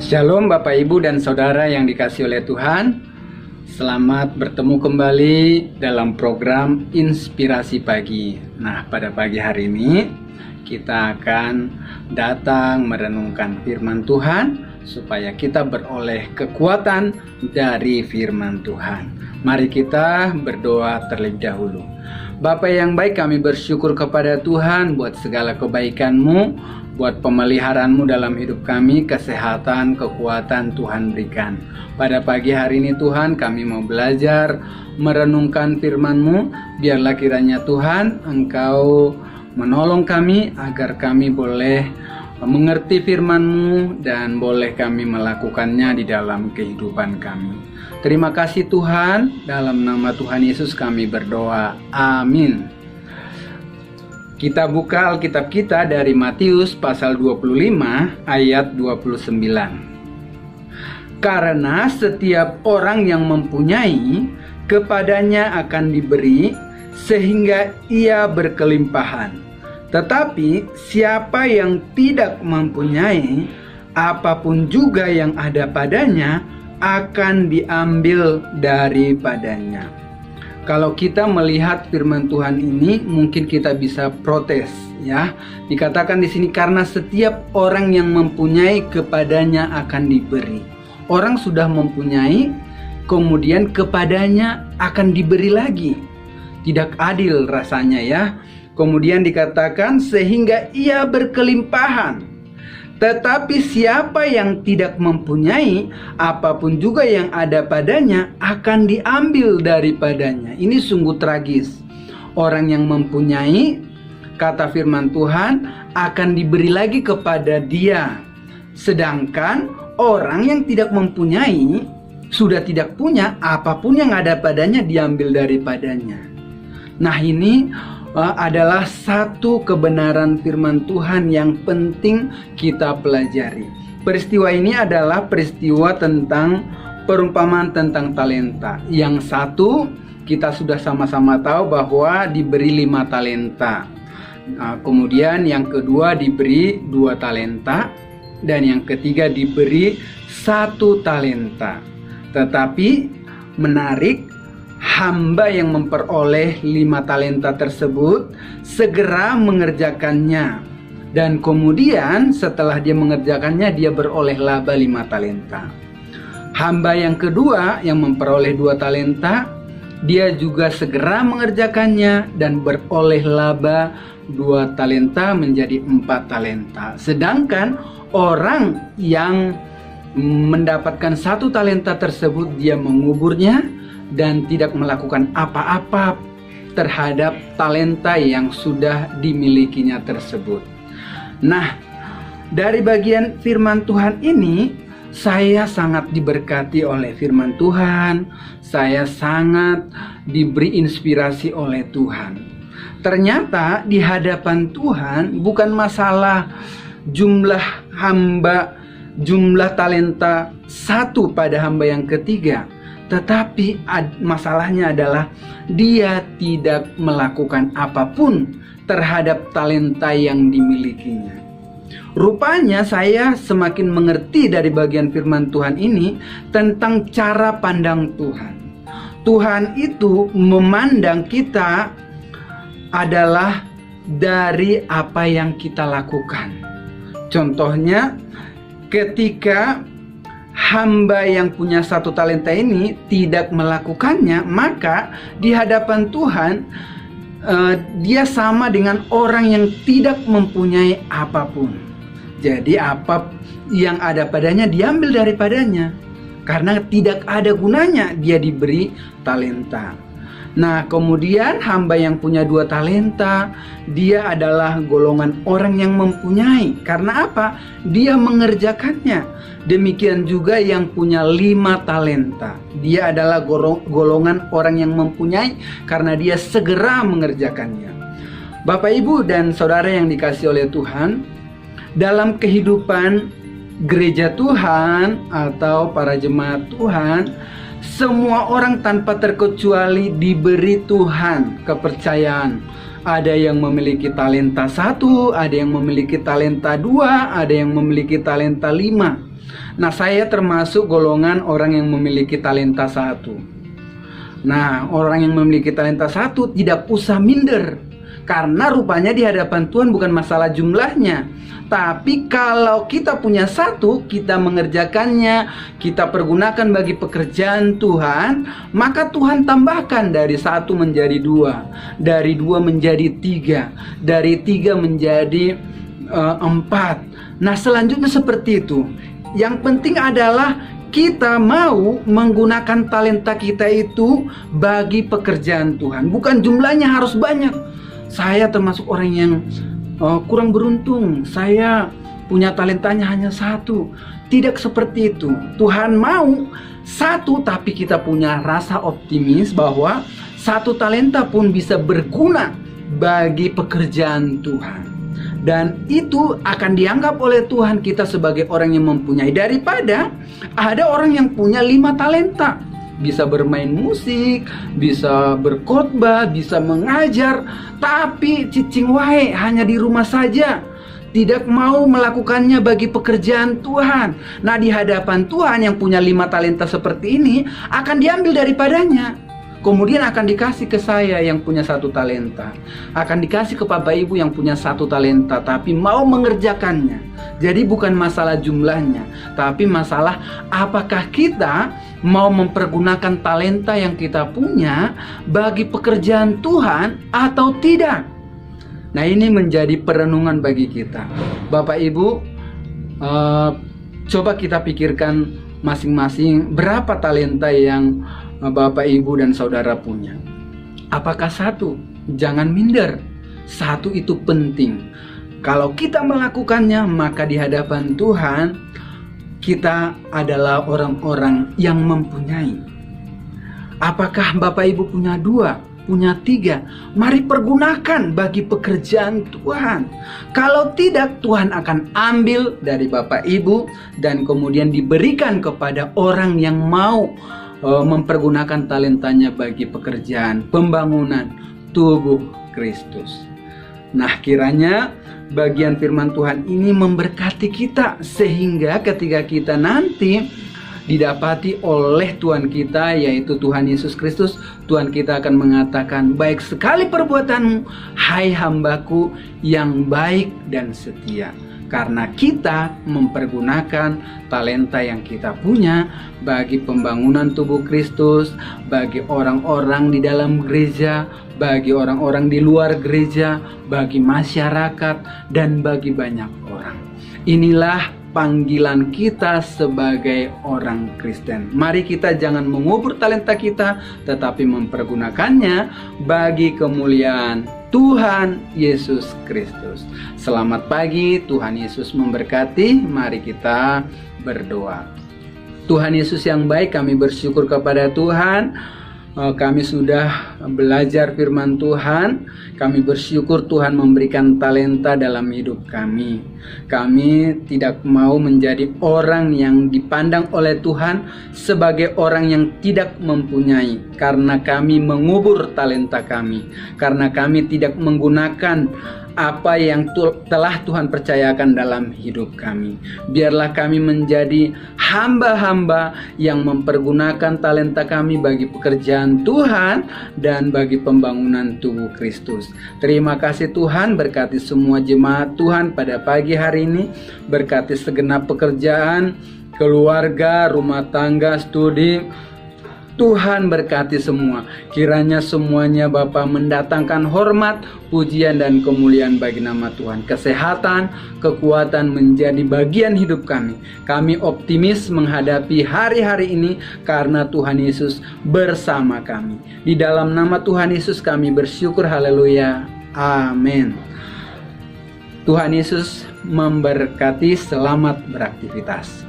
Shalom Bapak Ibu dan Saudara yang dikasihi oleh Tuhan. Selamat bertemu kembali dalam program Inspirasi Pagi. Nah, pada pagi hari ini kita akan datang merenungkan firman Tuhan supaya kita beroleh kekuatan dari firman Tuhan. Mari kita berdoa terlebih dahulu. Bapa yang baik, kami bersyukur kepada Tuhan buat segala kebaikan-Mu, buat pemeliharaan-Mu dalam hidup kami, kesehatan, kekuatan Tuhan berikan. Pada pagi hari ini Tuhan, kami mau belajar merenungkan firman-Mu. Biarlah kiranya Tuhan, Engkau menolong kami agar kami boleh mengerti firman-Mu dan boleh kami melakukannya di dalam kehidupan kami. Terima kasih Tuhan, dalam nama Tuhan Yesus kami berdoa. Amin. Kita buka Alkitab kita dari Matius pasal 25 ayat 29. Karena setiap orang yang mempunyai, kepadanya akan diberi, sehingga ia berkelimpahan. Tetapi siapa yang tidak mempunyai, apapun juga yang ada padanya akan diambil daripadanya. Kalau kita melihat firman Tuhan ini, mungkin kita bisa protes, ya. Dikatakan di sini karena setiap orang yang mempunyai kepadanya akan diberi. Orang sudah mempunyai, kemudian kepadanya akan diberi lagi. Tidak adil rasanya, ya. Kemudian dikatakan sehingga ia berkelimpahan. Tetapi siapa yang tidak mempunyai, apapun juga yang ada padanya akan diambil daripadanya. Ini sungguh tragis. Orang yang mempunyai, kata firman Tuhan, akan diberi lagi kepada dia. Sedangkan orang yang tidak mempunyai, sudah tidak punya, apapun yang ada padanya diambil daripadanya. Nah, ini adalah satu kebenaran firman Tuhan yang penting kita pelajari. Peristiwa ini adalah peristiwa tentang perumpamaan tentang talenta. Yang satu kita sudah sama-sama tahu bahwa diberi 5 talenta. Kemudian yang kedua diberi 2 talenta. Dan yang ketiga diberi 1 talenta. Tetapi menarik, hamba yang memperoleh 5 talenta tersebut segera mengerjakannya. Dan kemudian setelah dia mengerjakannya, dia beroleh laba 5 talenta. Hamba yang kedua yang memperoleh 2 talenta, dia juga segera mengerjakannya dan beroleh laba 2 talenta menjadi 4 talenta. Sedangkan orang yang mendapatkan 1 talenta tersebut, dia menguburnya dan tidak melakukan apa-apa terhadap talenta yang sudah dimilikinya tersebut. Nah, dari bagian firman Tuhan ini, saya sangat diberkati oleh firman Tuhan. Saya sangat diberi inspirasi oleh Tuhan. Ternyata di hadapan Tuhan bukan masalah jumlah hamba, jumlah talenta 1 pada hamba yang ketiga. Tetapi masalahnya adalah dia tidak melakukan apapun terhadap talenta yang dimilikinya. Rupanya saya semakin mengerti dari bagian firman Tuhan ini tentang cara pandang Tuhan. Tuhan itu memandang kita adalah dari apa yang kita lakukan. Contohnya ketika hamba yang punya 1 talenta ini tidak melakukannya, maka di hadapan Tuhan dia sama dengan orang yang tidak mempunyai apapun. Jadi apa yang ada padanya diambil daripadanya, karena tidak ada gunanya dia diberi talenta. Nah, kemudian hamba yang punya 2 talenta, dia adalah golongan orang yang mempunyai. Karena apa? Dia mengerjakannya. Demikian juga yang punya 5 talenta. Dia adalah golongan orang yang mempunyai karena dia segera mengerjakannya. Bapak, Ibu, dan Saudara yang dikasihi oleh Tuhan, dalam kehidupan gereja Tuhan atau para jemaat Tuhan, semua orang tanpa terkecuali diberi Tuhan kepercayaan. Ada yang memiliki talenta 1, ada yang memiliki talenta 2, ada yang memiliki talenta 5. Nah, saya termasuk golongan orang yang memiliki talenta satu. Nah, orang yang memiliki talenta satu tidak usah minder, karena rupanya di hadapan Tuhan bukan masalah jumlahnya. Tapi kalau kita punya satu, kita mengerjakannya, kita pergunakan bagi pekerjaan Tuhan, maka Tuhan tambahkan dari satu menjadi dua, dari dua menjadi tiga, dari tiga menjadi empat. Nah, selanjutnya seperti itu. Yang penting adalah kita mau menggunakan talenta kita itu bagi pekerjaan Tuhan. Bukan jumlahnya harus banyak. Saya termasuk orang yang kurang beruntung, saya punya talentanya hanya satu. Tidak seperti itu. Tuhan mau satu, tapi kita punya rasa optimis bahwa satu talenta pun bisa berguna bagi pekerjaan Tuhan. Dan itu akan dianggap oleh Tuhan kita sebagai orang yang mempunyai, daripada ada orang yang punya 5 talenta. Bisa bermain musik, bisa berkhotbah, bisa mengajar, tapi cicing wae hanya di rumah saja, tidak mau melakukannya bagi pekerjaan Tuhan. Nah, di hadapan Tuhan yang punya 5 talenta seperti ini akan diambil daripadanya, kemudian akan dikasih ke saya yang punya 1 talenta, akan dikasih ke Bapak Ibu yang punya 1 talenta tapi mau mengerjakannya. Jadi bukan masalah jumlahnya, tapi masalah apakah kita mau mempergunakan talenta yang kita punya bagi pekerjaan Tuhan atau tidak. Nah, ini menjadi perenungan bagi kita. Bapak Ibu, coba kita pikirkan masing-masing berapa talenta yang Bapak Ibu dan saudara punya. Apakah 1? Jangan minder. 1 itu penting. Kalau kita melakukannya, maka di hadapan Tuhan kita adalah orang-orang yang mempunyai. Apakah Bapak Ibu punya 2, punya 3? Mari pergunakan bagi pekerjaan Tuhan. Kalau tidak, Tuhan akan ambil dari Bapak Ibu dan kemudian diberikan kepada orang yang mau mempergunakan talentanya bagi pekerjaan pembangunan tubuh Kristus. Nah, kiranya bagian firman Tuhan ini memberkati kita, sehingga ketika kita nanti didapati oleh Tuhan kita, yaitu Tuhan Yesus Kristus, Tuhan kita akan mengatakan, "Baik sekali perbuatanmu, hai hambaku yang baik dan setia." Karena kita mempergunakan talenta yang kita punya bagi pembangunan tubuh Kristus, bagi orang-orang di dalam gereja, bagi orang-orang di luar gereja, bagi masyarakat, dan bagi banyak orang. Inilah panggilan kita sebagai orang Kristen. Mari kita jangan mengubur talenta kita, tetapi mempergunakannya bagi kemuliaan Tuhan Yesus Kristus. Selamat pagi, Tuhan Yesus memberkati. Mari kita berdoa. Tuhan Yesus yang baik, kami bersyukur kepada Tuhan. Kami sudah belajar firman Tuhan. Kami bersyukur Tuhan memberikan talenta dalam hidup kami. Kami tidak mau menjadi orang yang dipandang oleh Tuhan sebagai orang yang tidak mempunyai, karena kami mengubur talenta kami, karena kami tidak menggunakan apa yang telah Tuhan percayakan dalam hidup kami. Biarlah kami menjadi hamba-hamba yang mempergunakan talenta kami bagi pekerjaan Tuhan dan bagi pembangunan tubuh Kristus. Terima kasih Tuhan, berkati semua jemaat Tuhan pada pagi hari ini, berkati segenap pekerjaan, keluarga, rumah tangga, studi. Tuhan berkati semua. Kiranya semuanya Bapa mendatangkan hormat, pujian dan kemuliaan bagi nama Tuhan. Kesehatan, kekuatan menjadi bagian hidup kami. Kami optimis menghadapi hari-hari ini karena Tuhan Yesus bersama kami. Di dalam nama Tuhan Yesus kami bersyukur. Haleluya. Amin. Tuhan Yesus memberkati. Selamat beraktivitas.